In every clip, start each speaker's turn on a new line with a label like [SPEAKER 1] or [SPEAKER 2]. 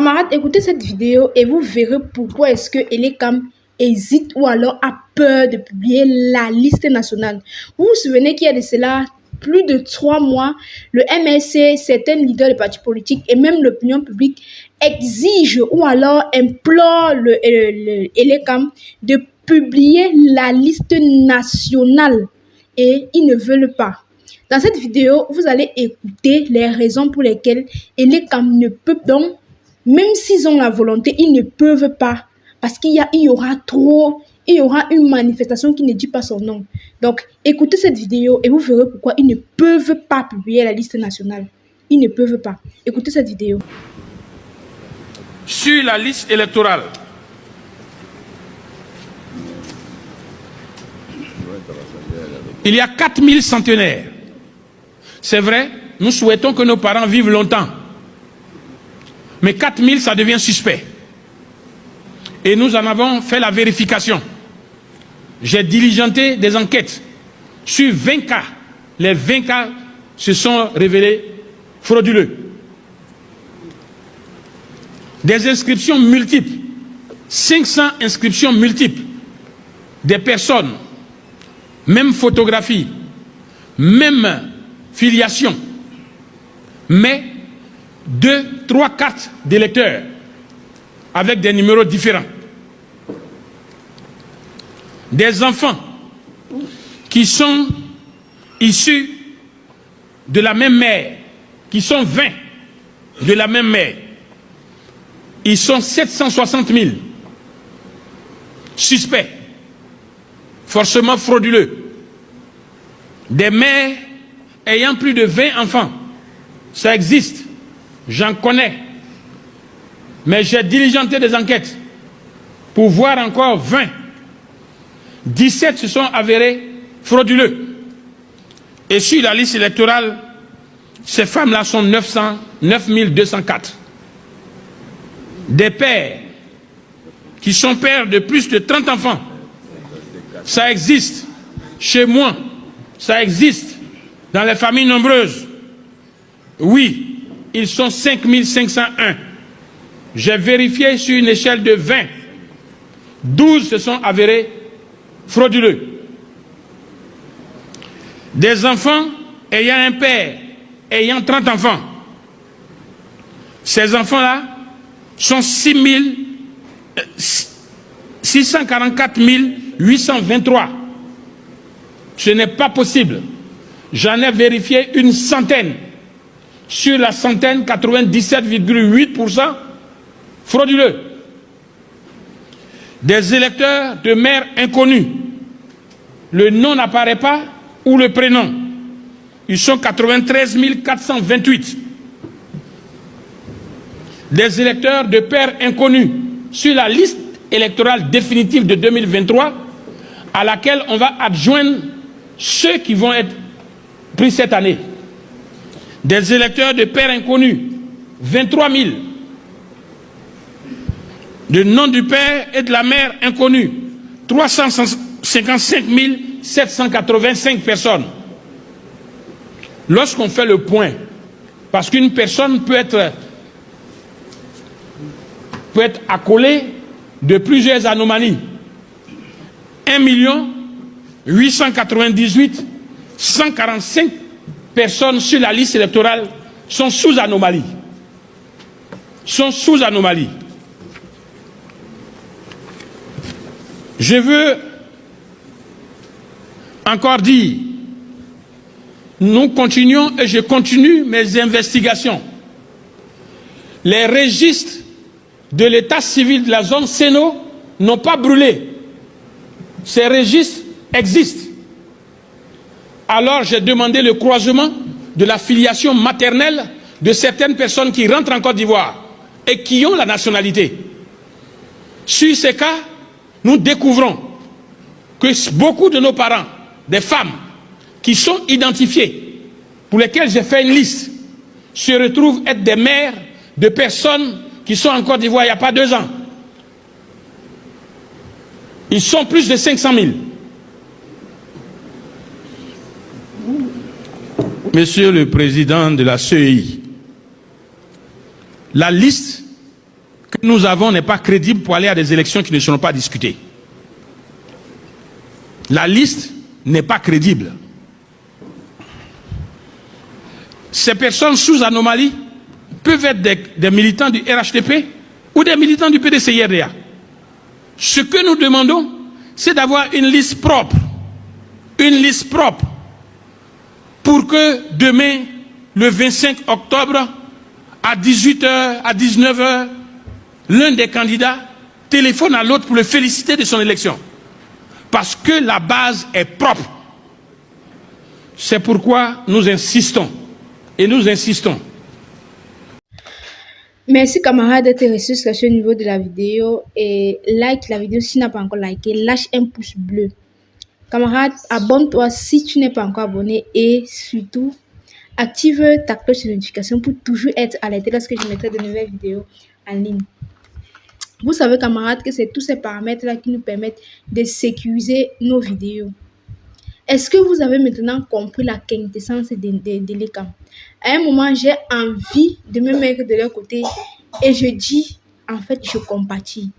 [SPEAKER 1] Camarades, écoutez cette vidéo et vous verrez pourquoi est-ce que Elekam hésite ou alors a peur de publier la liste nationale. Vous vous souvenez qu'il y a de cela plus de 3 mois, le MLC, certains leaders des partis politiques et même l'opinion publique exigent ou alors implorent Elekam de publier la liste nationale et ils ne veulent pas. Dans cette vidéo, vous allez écouter les raisons pour lesquelles Elekam ne peut donc, même s'ils ont la volonté, ils ne peuvent pas parce qu'il y aura une manifestation qui ne dit pas son nom. Donc, écoutez cette vidéo et vous verrez pourquoi ils ne peuvent pas publier la liste nationale. Ils ne peuvent pas. Écoutez cette vidéo.
[SPEAKER 2] Sur la liste électorale, il y a 4000 centenaires. C'est vrai, nous souhaitons que nos parents vivent longtemps. Mais 4000, ça devient suspect. Et nous en avons fait la vérification. J'ai diligenté des enquêtes sur 20 cas. Les 20 cas se sont révélés frauduleux. Des inscriptions multiples. 500 inscriptions multiples. Des personnes. Même photographie. Même filiation. Mais 2, 3 cartes d'électeurs avec des numéros différents. Des enfants qui sont issus de la même mère, qui sont 20 de la même mère. Ils sont 760 000 suspects, forcément frauduleux. Des mères ayant plus de 20 enfants, ça existe, j'en connais. Mais j'ai diligenté des enquêtes pour voir encore 20. 17 se sont avérés frauduleux. Et sur la liste électorale, ces femmes-là sont 9204. Des pères qui sont pères de plus de 30 enfants. Ça existe chez moi. Ça existe dans les familles nombreuses. Oui, ils sont 5501. J'ai vérifié sur une échelle de 20. 12 se sont avérés frauduleux. Des enfants ayant un père, ayant 30 enfants. Ces enfants-là sont 644 823. Ce n'est pas possible. J'en ai vérifié une centaine. Sur la centaine, 97,8% frauduleux. Des électeurs de mères inconnues. Le nom n'apparaît pas ou le prénom. Ils sont 93 428. Des électeurs de pères inconnus sur la liste électorale définitive de 2023 à laquelle on va adjoindre ceux qui vont être pris cette année. Des électeurs de pères inconnus, 23 000. Le nom du père et de la mère inconnus, 355 785 personnes. Lorsqu'on fait le point, parce qu'une personne peut être accolée de plusieurs anomalies. 1 898 145 personnes sur la liste électorale sont sous anomalie. Je veux encore dire, nous continuons et je continue mes investigations. Les registres de l'état civil de la zone Séno n'ont pas brûlé. Ces registres existent. Alors j'ai demandé le croisement de la filiation maternelle de certaines personnes qui rentrent en Côte d'Ivoire et qui ont la nationalité. Sur ces cas, nous découvrons que beaucoup de nos parents, des femmes qui sont identifiées, pour lesquelles j'ai fait une liste, se retrouvent être des mères de personnes qui sont en Côte d'Ivoire il n'y a pas 2 ans. Ils sont plus de 500 000. Monsieur le Président de la CEI, la liste nous avons n'est pas crédible pour aller à des élections qui ne seront pas discutées. La liste n'est pas crédible. Ces personnes sous anomalie peuvent être des militants du RHDP ou des militants du PDCIRDA. Ce que nous demandons, c'est d'avoir une liste propre. Une liste propre pour que demain, le 25 octobre, à 18h, à 19h, l'un des candidats téléphone à l'autre pour le féliciter de son élection. Parce que la base est propre. C'est pourquoi nous insistons. Et nous insistons.
[SPEAKER 1] Merci camarades d'être restés sur ce niveau de la vidéo et like la vidéo si tu n'as pas encore liké, lâche un pouce bleu. Camarade, abonne-toi si tu n'es pas encore abonné et surtout active ta cloche de notification pour toujours être alerté lorsque je mettrai de nouvelles vidéos en ligne. Vous savez camarades que c'est tous ces paramètres là qui nous permettent de sécuriser nos vidéos. Est-ce que vous avez maintenant compris la quintessence de l'ECAM? À un moment, j'ai envie de me mettre de leur côté et je dis, en fait, je compatis.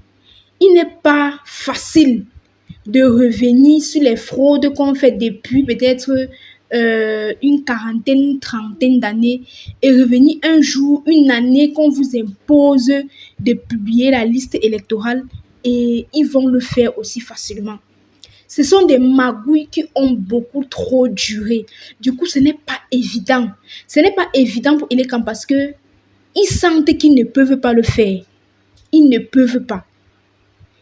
[SPEAKER 1] Il n'est pas facile de revenir sur les fraudes qu'on fait depuis peut-être une quarantaine, trentaine d'années et revenir un jour, une année qu'on vous impose de publier la liste électorale et ils vont le faire aussi facilement. Ce sont des magouilles qui ont beaucoup trop duré. Du coup, ce n'est pas évident. Ce n'est pas évident pour Elekam parce que ils sentent qu'ils ne peuvent pas le faire. Ils ne peuvent pas.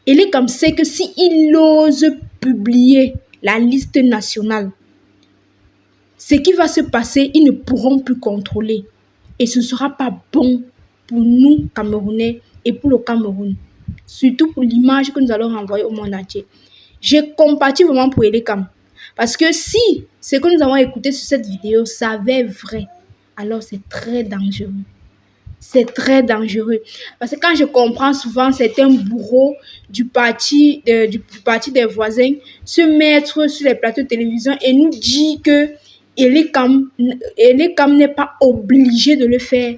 [SPEAKER 1] Elekam sait que s'ils osent publier la liste nationale, ce qui va se passer, ils ne pourront plus contrôler. Et ce ne sera pas bon pour nous, Camerounais, et pour le Cameroun. Surtout pour l'image que nous allons renvoyer au monde entier. Je compatis vraiment pour Elekam. Parce que si ce que nous avons écouté sur cette vidéo s'avère vrai, alors c'est très dangereux. C'est très dangereux. Parce que quand je comprends souvent certains bourreaux du parti des voisins se mettre sur les plateaux de télévision et nous dire que Elekam n'est pas obligé de le faire.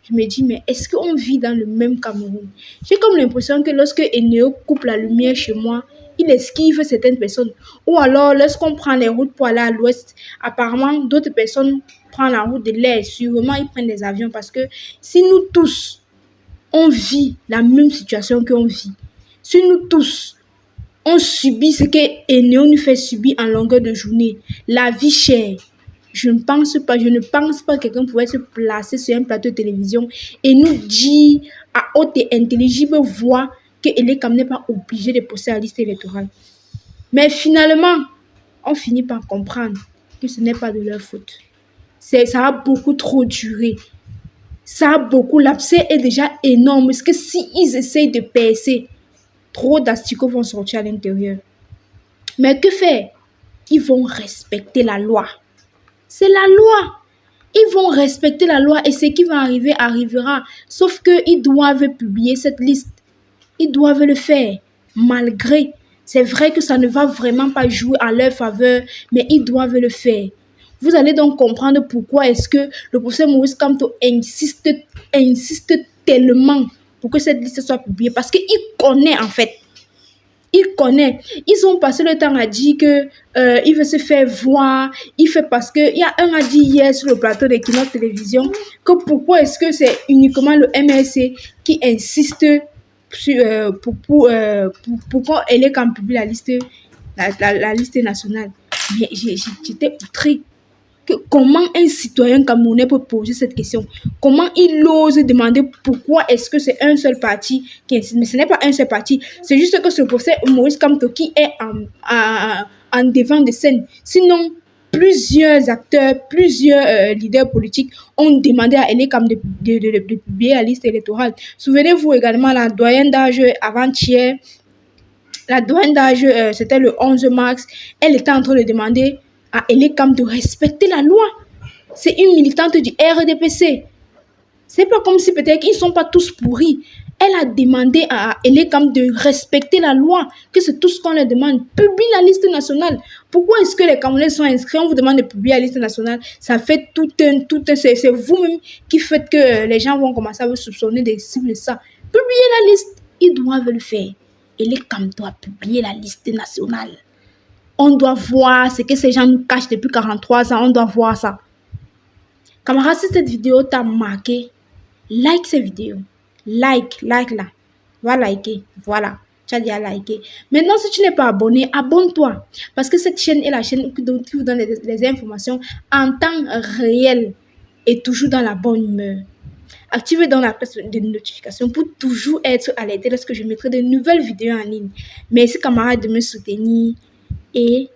[SPEAKER 1] Je me dis, mais est-ce qu'on vit dans le même Cameroun? J'ai comme l'impression que lorsque Eneo coupe la lumière chez moi, il esquive certaines personnes. Ou alors, lorsqu'on prend les routes pour aller à l'ouest, apparemment, d'autres personnes prennent la route de l'est. Sûrement, ils prennent des avions parce que si nous tous, on vit la même situation qu'on vit, si nous tous, on subit ce que Eneo nous fait subir en longueur de journée, la vie chère, je ne pense pas que quelqu'un pourrait se placer sur un plateau de télévision et nous dire à haute et intelligible voix que Elekam n'est pas obligé de poster la liste électorale. Mais finalement, on finit par comprendre que ce n'est pas de leur faute. Ça a beaucoup trop duré. L'abcès est déjà énorme. Parce que s'ils essayent de percer, trop d'asticots vont sortir à l'intérieur. Mais que faire? Ils vont respecter la loi. C'est la loi. Ils vont respecter la loi et ce qui va arriver arrivera. Sauf qu'ils doivent publier cette liste. Ils doivent le faire. Malgré, c'est vrai que ça ne va vraiment pas jouer en leur faveur, mais ils doivent le faire. Vous allez donc comprendre pourquoi est-ce que le professeur Maurice Kamto insiste tellement pour que cette liste soit publiée. Parce qu'il connaît en fait. Il connaît. Ils ont passé le temps à dire que il veut se faire voir. Il fait parce que il y a un a dit hier sur le plateau de Kino Télévision que pourquoi est-ce que c'est uniquement le MRC qui insiste sur, pour qu'Elekam publie la liste nationale. Mais j'étais outrée. Comment un citoyen camerounais peut poser cette question? Comment il ose demander pourquoi est-ce que c'est un seul parti qui insiste? Mais ce n'est pas un seul parti. C'est juste que ce professeur Maurice Kamto qui est en devant de scène. Sinon, plusieurs acteurs, plusieurs leaders politiques ont demandé à Elekam de publier la liste électorale. Souvenez-vous également la doyenne d'âge avant-hier. La doyenne d'âge, c'était le 11 mars. Elle était en train de demander à Elekam de respecter la loi. C'est une militante du RDPC. C'est pas comme si peut-être qu'ils ne sont pas tous pourris. Elle a demandé à Elekam de respecter la loi, que c'est tout ce qu'on leur demande. Publie la liste nationale. Pourquoi est-ce que les Camerounais sont inscrits? On vous demande de publier la liste nationale. Ça fait tout un c'est vous-même qui faites que les gens vont commencer à vous soupçonner de ça. publier la liste. Ils doivent le faire. Et les CAM doivent publier la liste nationale. On doit voir ce que ces gens nous cachent depuis 43 ans. On doit voir ça. Camarade, si cette vidéo t'a marqué, like cette vidéo. Like là. Va liker. Voilà. Tu as déjà liké. Maintenant, si tu n'es pas abonné, abonne-toi. Parce que cette chaîne est la chaîne qui vous donne les informations en temps réel et toujours dans la bonne humeur. Activez dans la cloche de notification pour toujours être alerté lorsque je mettrai de nouvelles vidéos en ligne. Merci camarades de me soutenir et